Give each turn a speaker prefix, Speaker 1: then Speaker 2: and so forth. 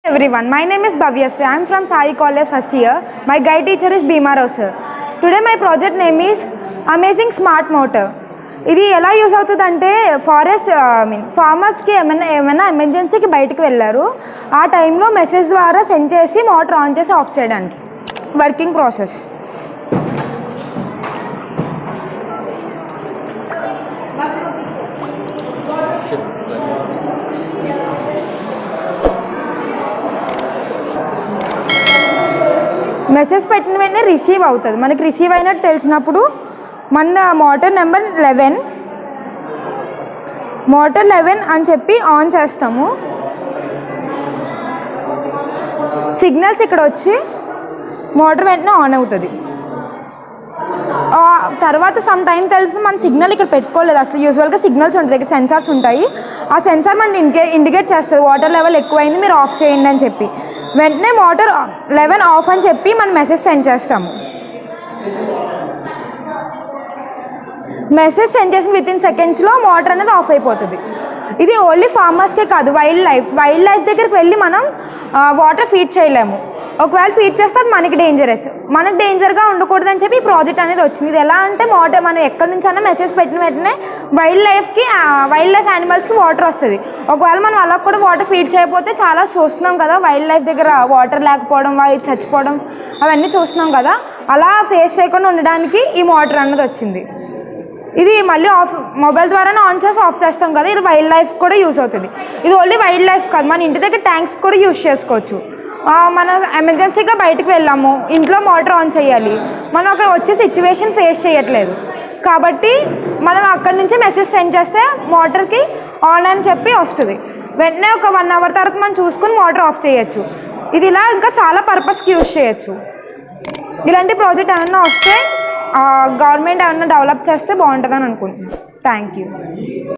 Speaker 1: Everyone, my name is Bhavyasri. I am from Sai College first year. My guide teacher is Bhima Rao sir. Today my project name is Amazing Smart Motor. ఇది ఎలా use అవుతుందంటే ఫార్మర్స్కి ఏమైనా ఎమర్జెన్సీకి బయటకు వెళ్ళారు. ఆ టైంలో message ద్వారా సెండ్ చేసి మోటార్ ఆన్ చేసి ఆఫ్ చేయడానికి వర్కింగ్ ప్రాసెస్. మెసేజ్ పెట్టిన వెంటనే రిసీవ్ అవుతుంది. మనకి రిసీవ్ అయినట్టు తెలిసినప్పుడు మన మోటార్ నెంబర్ 11 అని చెప్పి ఆన్ చేస్తాము. సిగ్నల్స్ ఇక్కడ వచ్చి మోటార్ వెంటనే ఆన్ అవుతుంది. తర్వాత సమ్ టైం తెలిసిన మన సిగ్నల్ ఇక్కడ పెట్టుకోలేదు. అసలు యూజువల్గా సిగ్నల్స్ ఉంటాయి, ఇక్కడ సెన్సార్స్ ఉంటాయి. ఆ సెన్సార్ మనకి ఇండికేట్ చేస్తుంది వాటర్ లెవెల్ ఎక్కువైంది, మీరు ఆఫ్ చేయండి అని చెప్పి. వెంటనే మోటార్ 11 ఆఫ్ అని చెప్పి మనం మెసేజ్ సెండ్ చేస్తాము. మెసేజ్ సెండ్ చేసిన వితిన్ సెకండ్స్లో మోటార్ అనేది ఆఫ్ అయిపోతుంది. ఇది ఓన్లీ ఫార్మర్స్కే కాదు, వైల్డ్ లైఫ్ దగ్గరికి వెళ్ళి మనం వాటర్ ఫీడ్ చేయలేము. ఒకవేళ ఫీడ్ చేస్తే అది మనకి డేంజర్గా ఉండకూడదని చెప్పి ఈ ప్రాజెక్ట్ అనేది వచ్చింది. ఇది ఎలా అంటే మోటార్ మనం ఎక్కడి నుంచి అయినా మెసేజ్ పెట్టిన వెంటనే వైల్డ్ లైఫ్ యానిమల్స్కి వాటర్ వస్తుంది. ఒకవేళ మనం అలా కూడా వాటర్ ఫీడ్ చేయకపోతే చాలా చూస్తున్నాం కదా, వైల్డ్ లైఫ్ దగ్గర వాటర్ లేకపోవడం, చచ్చిపోవడం అవన్నీ చూస్తున్నాం కదా. అలా ఫేస్ చేయకుండా ఉండడానికి ఈ మోటార్ అన్నది వచ్చింది. ఇది మళ్ళీ మొబైల్ ద్వారానే ఆన్ చేసి ఆఫ్ చేస్తాం కదా, ఇది వైల్డ్ లైఫ్ కూడా యూజ్ అవుతుంది. ఇది ఓన్లీ వైల్డ్ లైఫ్ కాదు, మన ఇంటి దగ్గర ట్యాంక్స్ కూడా యూజ్ చేసుకోవచ్చు. మనం ఎమర్జెన్సీగా బయటకు వెళ్ళాము, ఇంట్లో మోటార్ ఆన్ చేయాలి, మనం అక్కడ వచ్చే సిచ్యువేషన్ ఫేస్ చేయట్లేదు కాబట్టి మనం అక్కడి నుంచి మెసేజ్ సెండ్ చేస్తే మోటార్కి ఆన్ అని చెప్పి వస్తుంది. వెంటనే ఒక 1 అవర్ తర్వాత మనం చూసుకుని మోటార్ ఆఫ్ చేయొచ్చు. ఇది ఇలా ఇంకా చాలా పర్పస్కి యూజ్ చేయొచ్చు. ఇలాంటి ప్రాజెక్ట్ ఏమన్నా వస్తే గవర్నమెంట్ ఏమన్నా డెవలప్ చేస్తే బాగుంటుందని అనుకుంటున్నాను. Thank you.